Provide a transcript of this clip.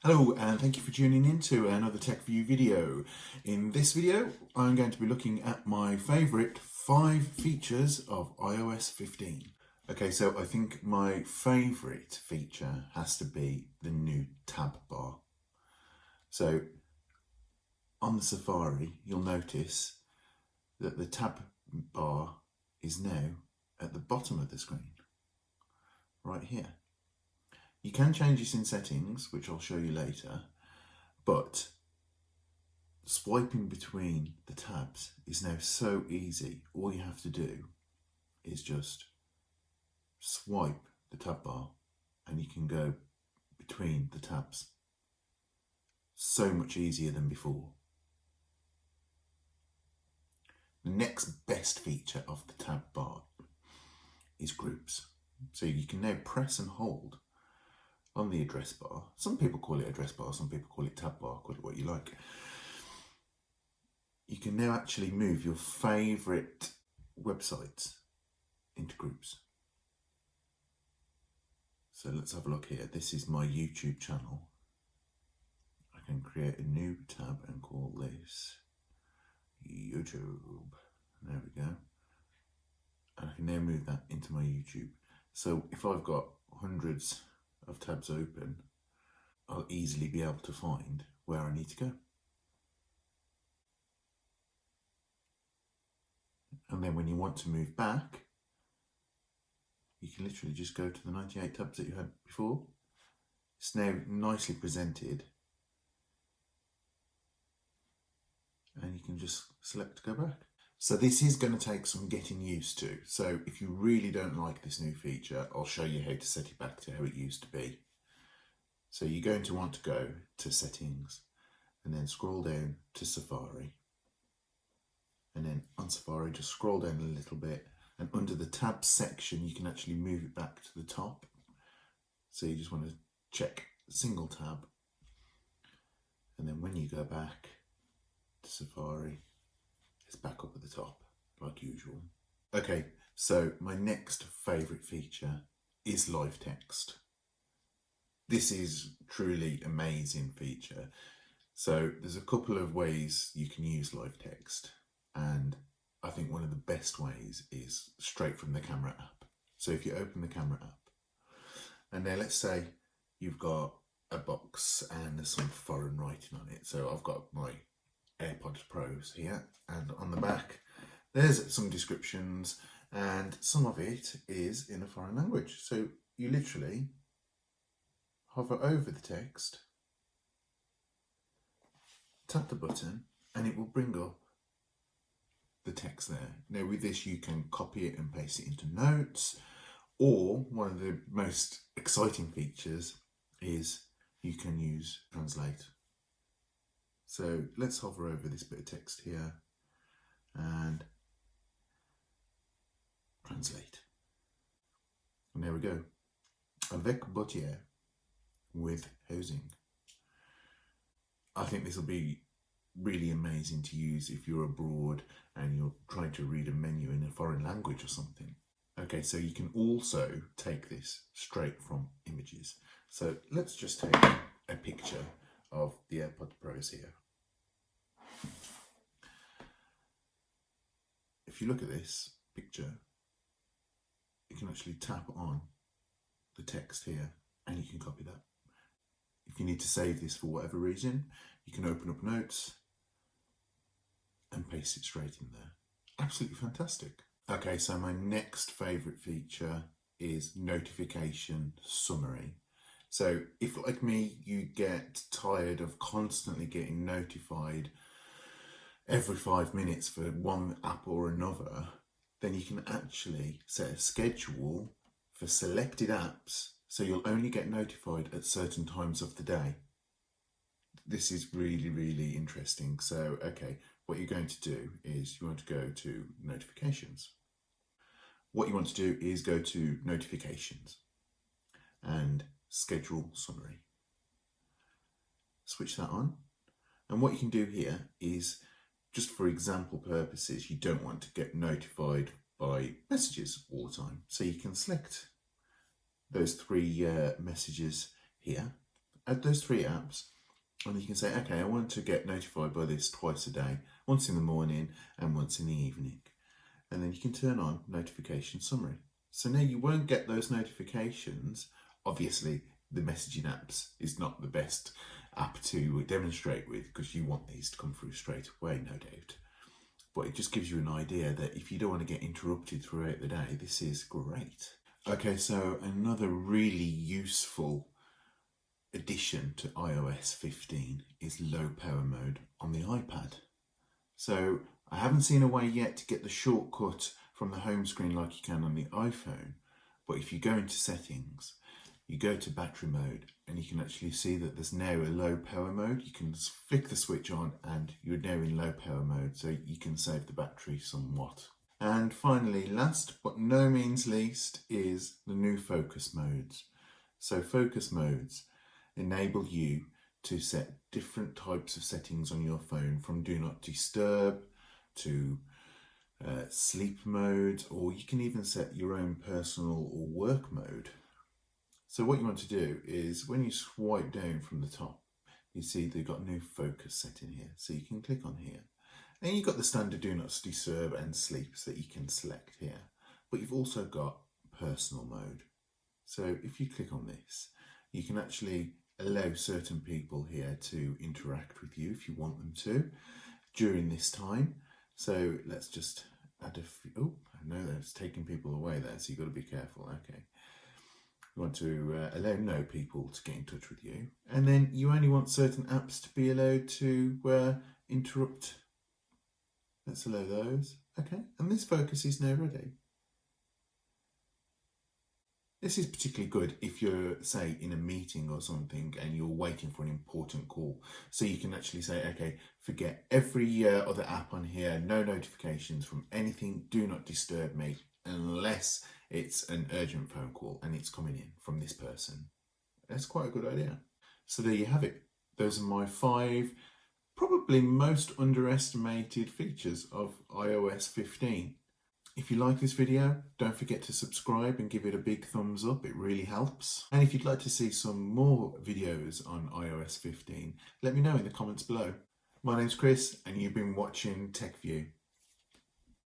Hello and thank you for tuning in to another TechView video. In this video I'm going to be looking at my favourite 5 features of iOS 15. Okay, so I think my favourite feature has to be the new tab bar. So on the Safari you'll notice that the tab bar is now at the bottom of the screen, right here. You can change this in settings, which I'll show you later, but swiping between the tabs is now so easy. All you have to do is just swipe the tab bar and you can go between the tabs. So much easier than before. The next best feature of the tab bar is groups. So you can now press and hold on the address bar. Some people call it address bar, some people call it tab bar, call it what you like. You can now actually move your favourite websites into groups. So let's have a look here. This is my YouTube channel. I can create a new tab and call this YouTube. There we go. And I can now move that into my YouTube. So if I've got hundreds of tabs open, I'll easily be able to find where I need to go. And then when you want to move back, you can literally just go to the 98 tabs that you had before. It's now nicely presented. And you can just select to go back. So this is going to take some getting used to. So if you really don't like this new feature, I'll show you how to set it back to how it used to be. So you're going to want to go to settings and then scroll down to Safari. And then on Safari, just scroll down a little bit, and under the tab section, you can actually move it back to the top. So you just want to check single tab. And then when you go back to Safari, it's back up at the top, like usual. Okay, so my next favourite feature is live text. This is truly amazing feature. So there's a couple of ways you can use live text, and I think one of the best ways is straight from the camera app. So if you open the camera app, and now let's say you've got a box and there's some foreign writing on it. So I've got my AirPods Pros here, and on the back there's some descriptions, and some of it is in a foreign language. So you literally hover over the text, tap the button, and it will bring up the text there. Now with this you can copy it and paste it into notes, or one of the most exciting features is you can use Translate. So let's hover over this bit of text here and translate. And there we go. Avec boutier, with housing. I think this will be really amazing to use if you're abroad and you're trying to read a menu in a foreign language or something. Okay, so you can also take this straight from images. So let's just take a picture of the AirPods Pros here. If you look at this picture, you can actually tap on the text here and you can copy that. If you need to save this for whatever reason, you can open up Notes and paste it straight in there. Absolutely fantastic. Okay, so my next favourite feature is notification summary. So if, like me, you get tired of constantly getting notified every 5 minutes for one app or another, then you can actually set a schedule for selected apps so you'll only get notified at certain times of the day. This is really, really interesting. So, okay, what you're going to do is you want to go to notifications. What you want to do is go to notifications and schedule summary. Switch that on. And what you can do here is, just for example purposes, you don't want to get notified by messages all the time. So you can select those 3 messages here add those 3 apps, and you can say, okay, I want to get notified by this twice a day, once in the morning and once in the evening. And then you can turn on notification summary. So now you won't get those notifications. Obviously, the messaging apps is not the best app to demonstrate with, because you want these to come through straight away, no doubt. But it just gives you an idea that if you don't want to get interrupted throughout the day, this is great. Okay, so another really useful addition to iOS 15 is low power mode on the iPad. So I haven't seen a way yet to get the shortcut from the home screen like you can on the iPhone, but if you go into settings, you go to battery mode, and you can actually see that there's now a low power mode. You can flick the switch on and you're now in low power mode, so you can save the battery somewhat. And finally, last but no means least, is the new focus modes. So focus modes enable you to set different types of settings on your phone, from do not disturb to sleep mode, or you can even set your own personal or work mode. So what you want to do is, when you swipe down from the top, you see they've got new focus setting here. So you can click on here, and you've got the standard do not disturb and sleep that you can select here. But you've also got personal mode. So if you click on this, you can actually allow certain people here to interact with you if you want them to during this time. So let's just add a few. Oh, no, that's taking people away there, so you've got to be careful. Okay. You want to allow no people to get in touch with you. And then you only want certain apps to be allowed to interrupt. Let's allow those. Okay, and this focus is now ready. This is particularly good if you're, say, in a meeting or something and you're waiting for an important call. So you can actually say, okay, forget every other app on here, no notifications from anything, do not disturb me, unless it's an urgent phone call and it's coming in from this person. That's quite a good idea. So there you have it. Those are my 5 probably most underestimated features of iOS 15. If you like this video, don't forget to subscribe and give it a big thumbs up, it really helps. And if you'd like to see some more videos on iOS 15, let me know in the comments below. My name's Chris and you've been watching TechView.